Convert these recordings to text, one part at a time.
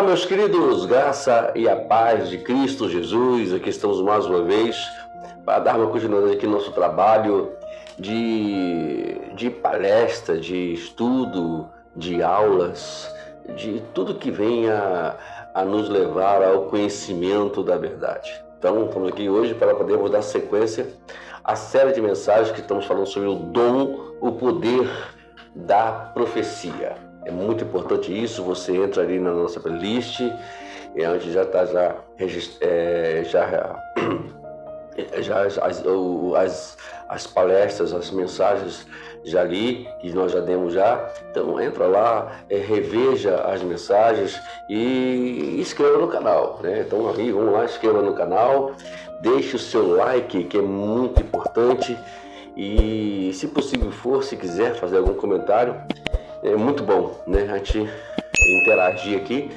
meus queridos, graça e a paz de Cristo Jesus. Aqui estamos mais uma vez para dar uma continuidade aqui no nosso trabalho de palestra, de estudo, de aulas, de tudo que venha a nos levar ao conhecimento da verdade. Então, estamos aqui hoje para podermos dar sequência à série de mensagens que estamos falando sobre o dom, o poder da profecia. É muito importante isso. Você entra ali na nossa playlist, onde já está as palestras, as mensagens já li, que nós já demos já. Então entra lá, reveja as mensagens e inscreva no canal, né? Então aí, vamos lá, inscreva no canal, deixe o seu like, que é muito importante, e se possível for, se quiser fazer algum comentário, é muito bom, né? A gente interagir aqui.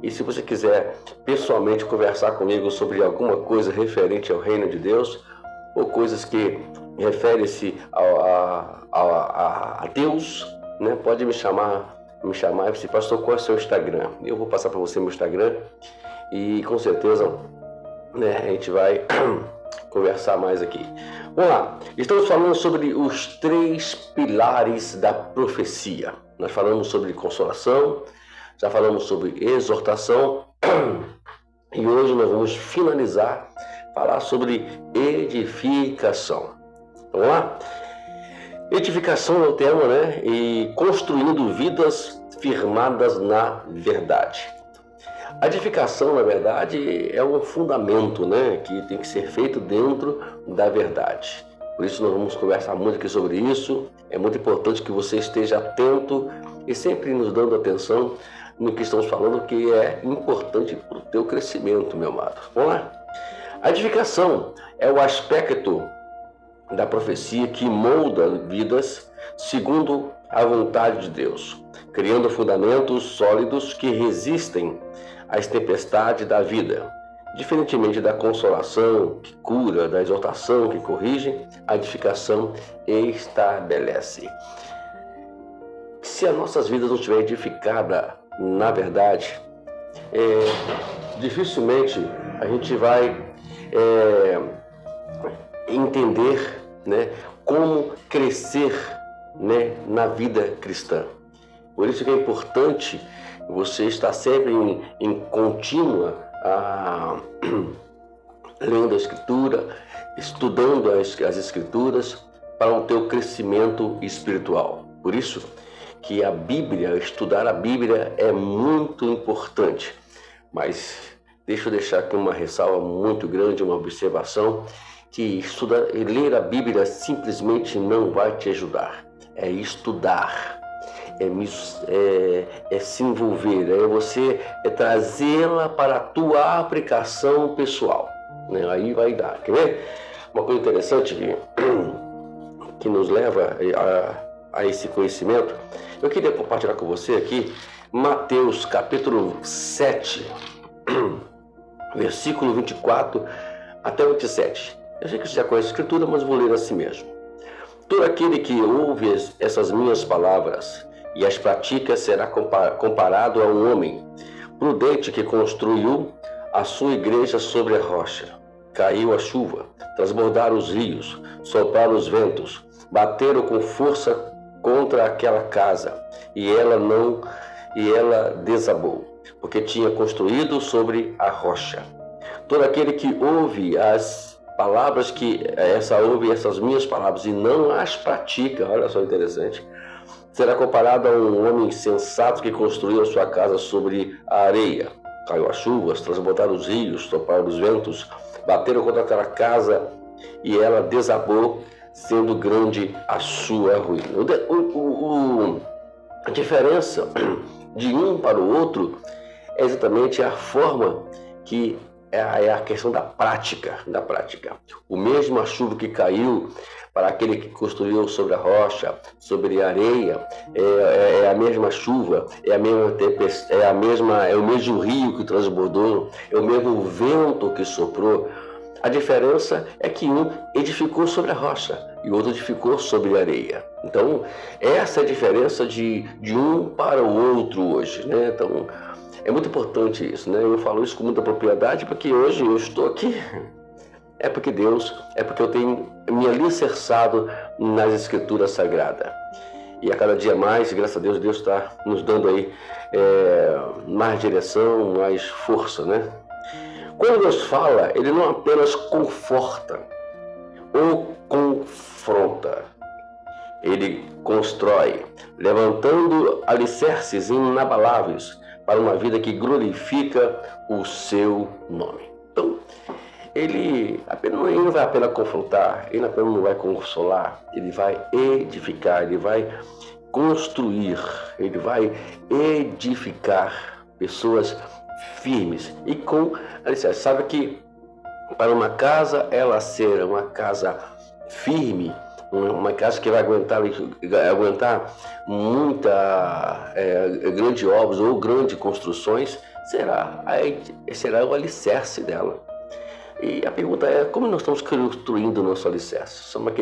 E se você quiser pessoalmente conversar comigo sobre alguma coisa referente ao reino de Deus, ou coisas que referem-se a Deus, né? Pode me chamar e dizer: pastor, qual é o seu Instagram? Eu vou passar para você meu Instagram e com certeza, né, a gente vai conversar mais aqui. Vamos lá, estamos falando sobre os 3 pilares da profecia. Nós falamos sobre consolação, já falamos sobre exortação e hoje nós vamos falar sobre edificação. Vamos lá? Edificação é o tema, né? E construindo vidas firmadas na verdade. A edificação, na verdade, é um fundamento, né, que tem que ser feito dentro da verdade. Por isso nós vamos conversar muito aqui sobre isso. É muito importante que você esteja atento e sempre nos dando atenção no que estamos falando, que é importante para o teu crescimento, meu amado. Vamos lá? A edificação é o aspecto da profecia que molda vidas segundo a vontade de Deus, criando fundamentos sólidos que resistem às tempestades da vida. Diferentemente da consolação que cura, da exortação que corrige, a edificação estabelece. Se as nossas vidas não estiverem edificadas na verdade, dificilmente a gente vai entender, né, como crescer, né, na vida cristã. Por isso que é importante você estar sempre em contínua lendo a Escritura, estudando as Escrituras para o teu crescimento espiritual. Por isso que a Bíblia, estudar a Bíblia é muito importante. Mas deixa eu deixar aqui uma ressalva muito grande, uma observação, que ler a Bíblia simplesmente não vai te ajudar. É estudar, é se envolver, é você trazê-la para a tua aplicação pessoal, né? Aí vai dar. Quer ver? Uma coisa interessante que nos leva a esse conhecimento, eu queria compartilhar com você aqui Mateus capítulo 7, versículo 24 até 27. Eu sei que você já conhece a Escritura, mas vou ler assim mesmo. Todo aquele que ouve essas minhas palavras e as pratica será comparado a um homem prudente que construiu a sua igreja sobre a rocha. Caiu a chuva, transbordaram os rios, sopraram os ventos, bateram com força contra aquela casa, e ela desabou, porque tinha construído sobre a rocha. Todo aquele que ouve as palavras ouve essas minhas palavras e não as pratica, olha só interessante, será comparado a um homem sensato que construiu a sua casa sobre a areia. Caiu as chuvas, transbordaram os rios, sopraram os ventos, bateram contra aquela casa e ela desabou, sendo grande a sua ruína. A diferença de um para o outro é exatamente a forma que é a questão da prática. O mesmo a chuva que caiu para aquele que construiu sobre a rocha, sobre a areia, é a mesma chuva, é o mesmo rio que transbordou, é o mesmo vento que soprou. A diferença é que um edificou sobre a rocha e o outro edificou sobre a areia. Então, essa é a diferença de um para o outro hoje, né? Então, É muito importante isso, né? Eu falo isso com muita propriedade porque hoje eu estou aqui. É porque eu tenho me alicerçado nas Escrituras Sagradas. E a cada dia mais, graças a Deus, Deus está nos dando aí mais direção, mais força, né? Quando Deus fala, Ele não apenas conforta ou confronta. Ele constrói, levantando alicerces inabaláveis para uma vida que glorifica o seu nome. Então, ele não vai apenas confrontar, ele apenas não vai consolar, ele vai edificar, ele vai construir, ele vai edificar pessoas firmes e com alicerce. Sabe que para uma casa, ela ser uma casa firme, uma casa que vai aguentar muita grandes obras ou grandes construções, será o alicerce dela. E a pergunta é, como nós estamos construindo o nosso alicerce? Somos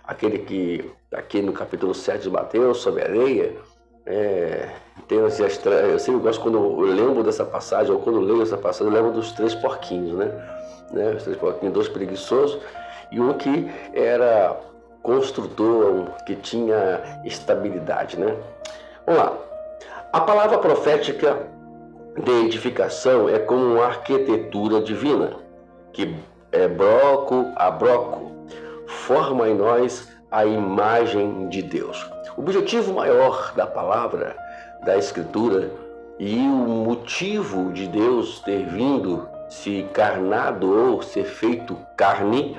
aquele que, aqui no capítulo 7 de Mateus, sobre a areia, eu sempre gosto, quando eu lembro dessa passagem, ou quando eu leio essa passagem, eu lembro dos 3 porquinhos, né? Os 3 porquinhos, 2 preguiçosos, e um que era construtor, que tinha estabilidade, né? Vamos lá. A palavra profética de edificação é como uma arquitetura divina, que broco a broco forma em nós a imagem de Deus. O objetivo maior da palavra, da Escritura, e o motivo de Deus ter vindo, se encarnado ou ser feito carne,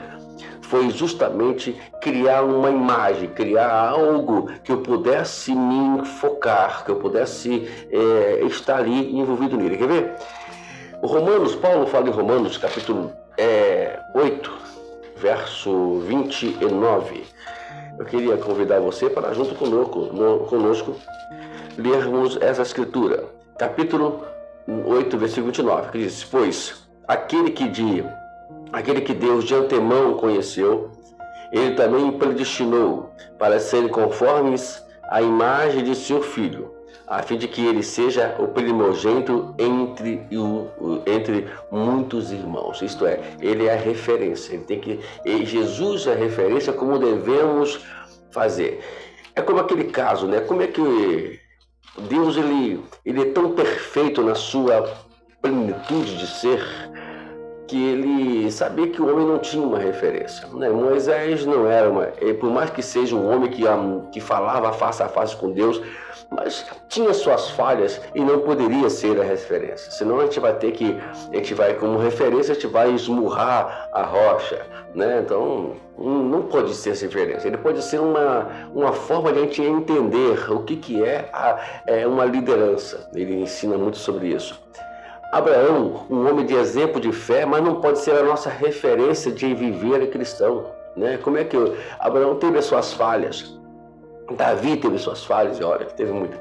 foi justamente criar uma imagem, criar algo que eu pudesse me focar, que eu pudesse estar ali envolvido nele. Quer ver? Paulo fala em Romanos, capítulo 8, verso 29. Eu queria convidar você para, junto conosco, lermos essa escritura. Capítulo 8, versículo 29, que diz: Pois aquele que Deus de antemão conheceu, Ele também predestinou para serem conformes à imagem de seu Filho, a fim de que ele seja o primogênito entre muitos irmãos. Isto é, ele é a referência. Jesus é a referência como devemos fazer. É como aquele caso, né? Como é que Deus ele é tão perfeito na sua plenitude de ser, que ele sabia que o homem não tinha uma referência, né? Moisés não era por mais que seja um homem que falava face a face com Deus, mas tinha suas falhas e não poderia ser a referência. Senão a gente vai como referência, a gente vai esmurrar a rocha, né? Então não pode ser essa referência. Ele pode ser uma forma de a gente entender o que é uma liderança. Ele ensina muito sobre isso. Abraão, um homem de exemplo de fé, mas não pode ser a nossa referência de viver cristão, né? Como é que Abraão teve as suas falhas, Davi teve suas falhas, olha, teve muita,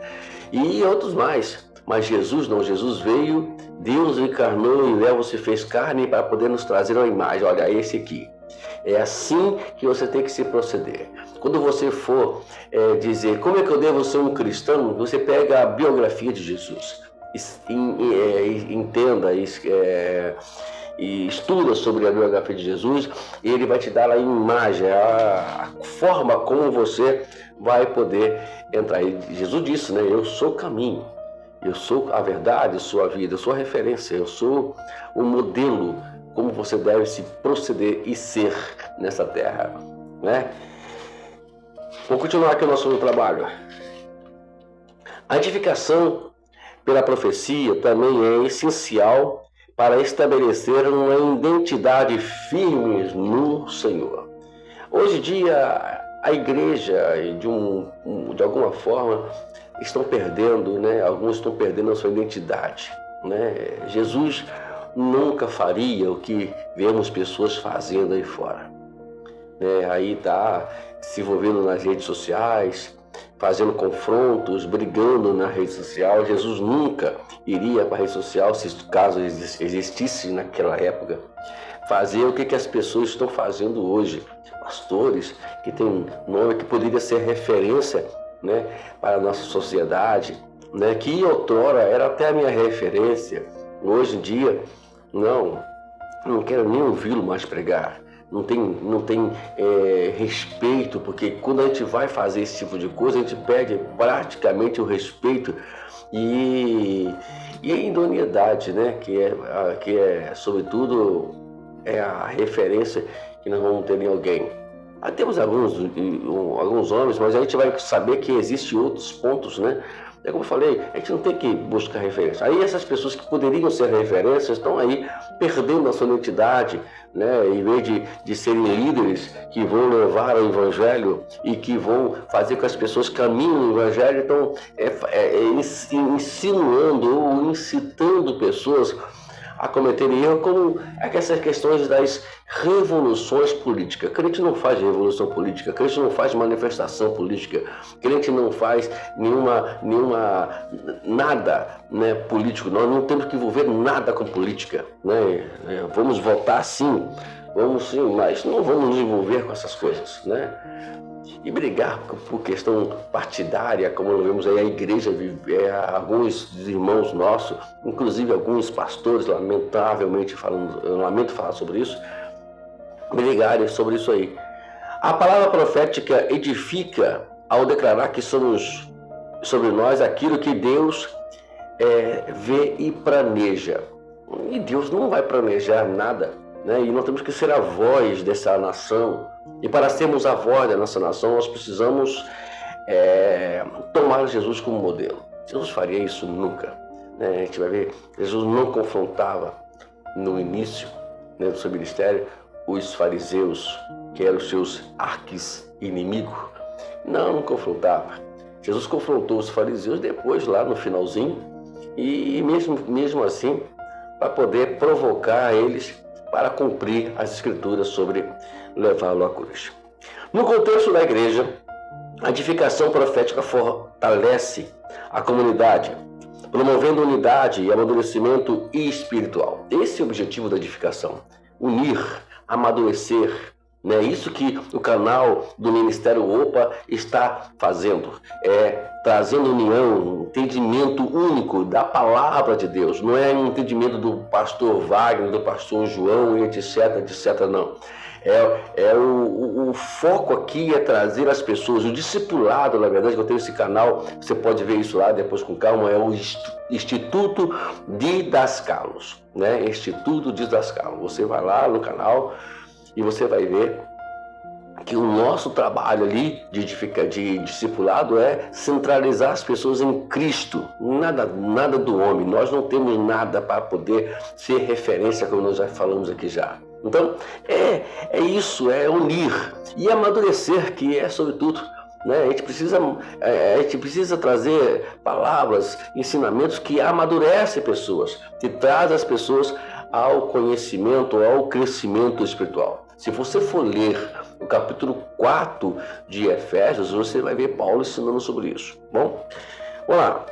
e outros mais. Mas Jesus não, Jesus veio, Deus encarnou, e o Verbo se fez carne para poder nos trazer uma imagem. Olha, esse aqui. É assim que você tem que se proceder. Quando você for dizer como é que eu devo ser um cristão, você pega a biografia de Jesus. Entenda e estuda sobre a biografia de Jesus, e ele vai te dar a imagem, a forma como você vai poder entrar. E Jesus disse, né? Eu sou o caminho, eu sou a verdade, eu sou a vida, eu sou a referência, eu sou o modelo como você deve se proceder e ser nessa terra, né? Vou continuar aqui o nosso trabalho. A edificação pela profecia também é essencial para estabelecer uma identidade firme no Senhor. Hoje em dia, a igreja, de alguma forma, estão perdendo, né? Alguns estão perdendo a sua identidade, né? Jesus nunca faria o que vemos pessoas fazendo aí fora, né? Aí está se envolvendo nas redes sociais, fazendo confrontos, brigando na rede social. Jesus nunca iria para a rede social, se caso existisse naquela época, fazer o que as pessoas estão fazendo hoje. Pastores que têm nome que poderia ser referência, né, para a nossa sociedade, né, que outrora era até a minha referência, hoje em dia, não quero nem ouvi-lo mais pregar. Não tem respeito, porque quando a gente vai fazer esse tipo de coisa, a gente perde praticamente o respeito e a idoneidade, né? Que é sobretudo, a referência que nós vamos ter em alguém. Temos alguns homens, mas a gente vai saber que existem outros pontos, né? É como eu falei, a gente não tem que buscar referência. Aí essas pessoas que poderiam ser referências estão aí perdendo a sua identidade, né? Em vez de serem líderes que vão levar o evangelho e que vão fazer com que as pessoas caminhem no evangelho, estão insinuando ou incitando pessoas a cometerem erro, como essas questões das revoluções políticas. Crente não faz revolução política, crente não faz manifestação política, crente não faz nada, né, político. Nós não temos que envolver nada com política, né? Vamos votar sim, mas não vamos nos envolver com essas coisas, né? E brigar por questão partidária, como vemos aí a igreja, alguns irmãos nossos, inclusive alguns pastores, lamentavelmente falando, eu lamento falar sobre isso, brigarem sobre isso aí. A palavra profética edifica ao declarar que somos sobre nós aquilo que Deus vê e planeja. E Deus não vai planejar nada, né? E nós temos que ser a voz dessa nação. E para sermos a voz da nossa nação, nós precisamos tomar Jesus como modelo. Jesus faria isso nunca, né? A gente vai ver, Jesus não confrontava no início, né, do seu ministério os fariseus, que eram os seus arqui-inimigos. Não confrontava. Jesus confrontou os fariseus depois, lá no finalzinho, e mesmo assim, para poder provocar eles para cumprir as escrituras sobre levá-lo à cruz. No contexto da igreja, a edificação profética fortalece a comunidade, promovendo unidade e amadurecimento espiritual. Esse é o objetivo da edificação: unir, amadurecer, né? Isso que o canal do Ministério OPA está fazendo, trazendo união, entendimento único da palavra de Deus. Não é um entendimento do pastor Wagner, do pastor João, etc, não. O foco aqui é trazer as pessoas, o discipulado, na verdade, que eu tenho esse canal, você pode ver isso lá depois com calma, é o Instituto Didascalos, né? Instituto Didascalos. Você vai lá no canal e você vai ver que o nosso trabalho ali de discipulado é centralizar as pessoas em Cristo, nada do homem. Nós não temos nada para poder ser referência, como nós já falamos aqui já. Então, é isso, é unir e amadurecer, que é sobretudo, né? A gente precisa trazer palavras, ensinamentos que amadurecem pessoas, que trazem as pessoas ao conhecimento, ao crescimento espiritual. Se você for ler o capítulo 4 de Efésios, você vai ver Paulo ensinando sobre isso. Bom, vamos lá.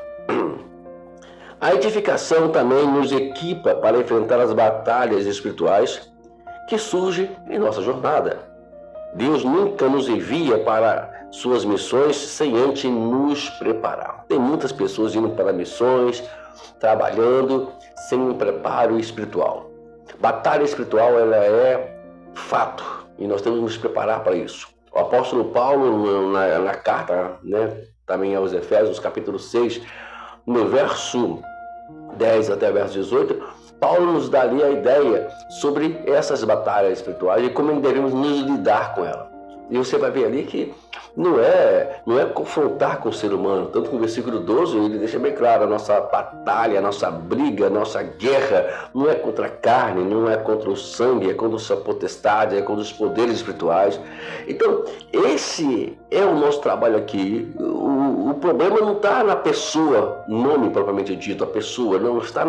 A edificação também nos equipa para enfrentar as batalhas espirituais que surgem em nossa jornada. Deus nunca nos envia para suas missões sem antes nos preparar. Tem muitas pessoas indo para missões, trabalhando, sem um preparo espiritual. Batalha espiritual, ela é fato, e nós temos que nos preparar para isso. O apóstolo Paulo, na carta, né, também aos Efésios, capítulo 6, no verso 10 até verso 18, Paulo nos dá ali a ideia sobre essas batalhas espirituais e como devemos nos lidar com elas. E você vai ver ali que não é confrontar com o ser humano. Tanto que no versículo 12 ele deixa bem claro: a nossa batalha, a nossa briga, a nossa guerra não é contra a carne, não é contra o sangue, é contra a sua potestade, é contra os poderes espirituais. Então, esse é o nosso trabalho aqui. O problema não está na pessoa, nome propriamente dito, a pessoa, não está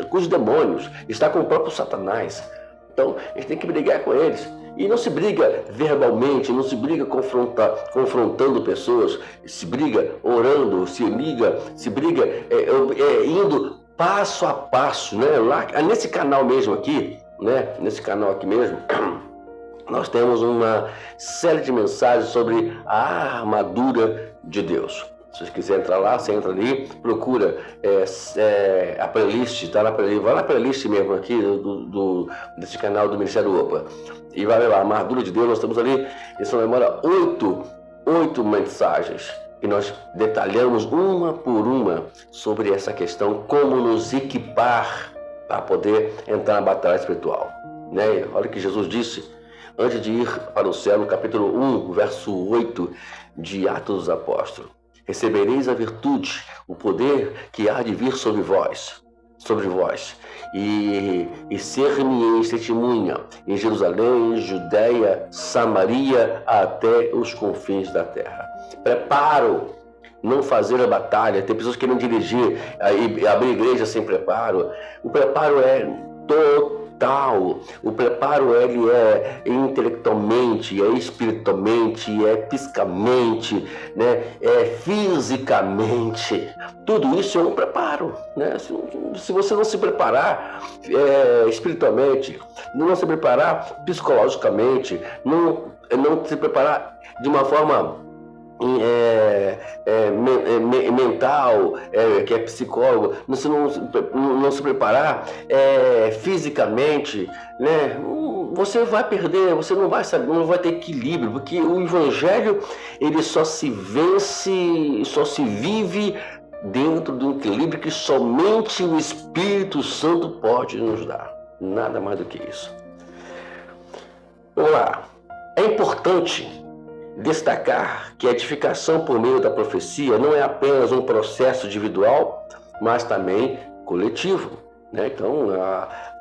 com os demônios, está com o próprio Satanás. Então, a gente tem que brigar com eles. E não se briga verbalmente, não se briga confrontando pessoas, se briga orando, se briga indo passo a passo, né? Lá, nesse canal mesmo aqui, né? Nesse canal aqui mesmo, nós temos uma série de mensagens sobre a armadura de Deus. Se você quiser entrar lá, você entra ali, procura a playlist, está na playlist, vai na playlist mesmo aqui desse canal do Ministério Opa. E vai lá, a Armadura de Deus, nós estamos ali, e só demora 8 mensagens. E nós detalhamos uma por uma sobre essa questão, como nos equipar para poder entrar na batalha espiritual. Né? Olha o que Jesus disse antes de ir para o céu, no capítulo 1, verso 8 de Atos dos Apóstolos. Recebereis a virtude, o poder que há de vir sobre vós, e ser-me-eis testemunha em Jerusalém, Judéia, Samaria, até os confins da terra. Preparo, não fazer a batalha. Tem pessoas querendo dirigir e abrir igreja sem preparo. O preparo é total. O preparo ele é intelectualmente, é espiritualmente, é psicamente, né? É fisicamente. Tudo isso é um preparo, né? Se você não se preparar espiritualmente, não se preparar psicologicamente, não se preparar de uma forma mental, que é psicólogo, se não se preparar fisicamente, né, você vai perder, você não vai saber, não vai ter equilíbrio, porque o evangelho ele só se vence, só se vive dentro do equilíbrio que somente o Espírito Santo pode nos dar. Nada mais do que isso. Vamos lá. É importante destacar que a edificação por meio da profecia não é apenas um processo individual, mas também coletivo, né? Então,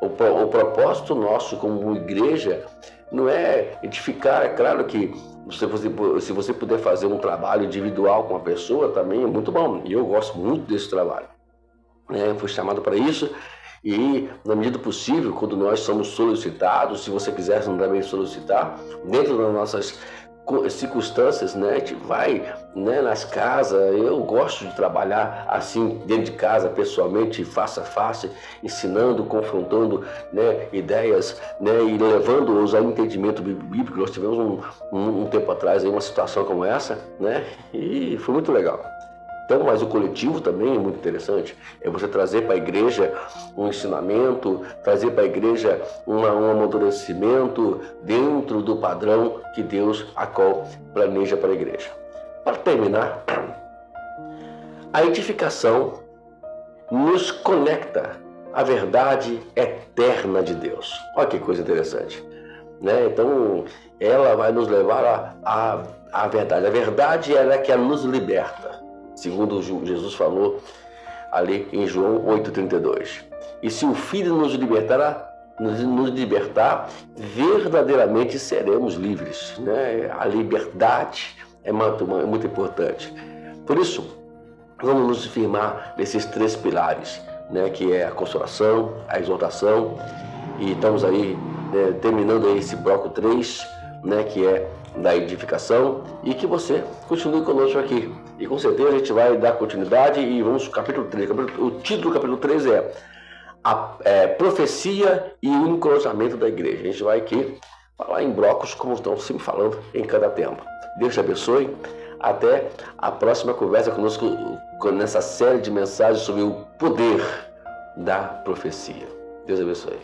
o propósito nosso como igreja não é edificar. É claro que se você puder fazer um trabalho individual com a pessoa, também é muito bom. E eu gosto muito desse trabalho. Fui chamado para isso. E, na medida do possível, quando nós somos solicitados, se você quiser também solicitar, dentro das nossas circunstâncias, né, a gente vai, né, nas casas. Eu gosto de trabalhar assim dentro de casa, pessoalmente, face a face, ensinando, confrontando, né, ideias, né, e levando-os ao entendimento bíblico. Nós tivemos um tempo atrás aí uma situação como essa, né, e foi muito legal. Então, mas o coletivo também é muito interessante. É você trazer para a igreja um ensinamento, trazer para a igreja um amadurecimento dentro do padrão que Deus a qual planeja para a igreja. Para terminar, a edificação nos conecta à verdade eterna de Deus. Olha que coisa interessante, né? Então, ela vai nos levar à verdade. A verdade é que nos liberta. Segundo Jesus falou ali em João 8,32. E se o Filho nos libertar, verdadeiramente seremos livres, né? A liberdade é muito importante. Por isso, vamos nos firmar nesses 3 pilares, né? Que é a consolação, a exortação, e estamos aí, né, terminando aí esse bloco 3, né? Que é da edificação, e que você continue conosco aqui. E com certeza a gente vai dar continuidade e vamos para o capítulo 3. O título do capítulo 3 é Profecia e o Encorajamento da Igreja. A gente vai aqui falar em blocos, como estão sempre falando em cada tema. Deus te abençoe. Até a próxima conversa conosco nessa série de mensagens sobre o poder da profecia. Deus abençoe.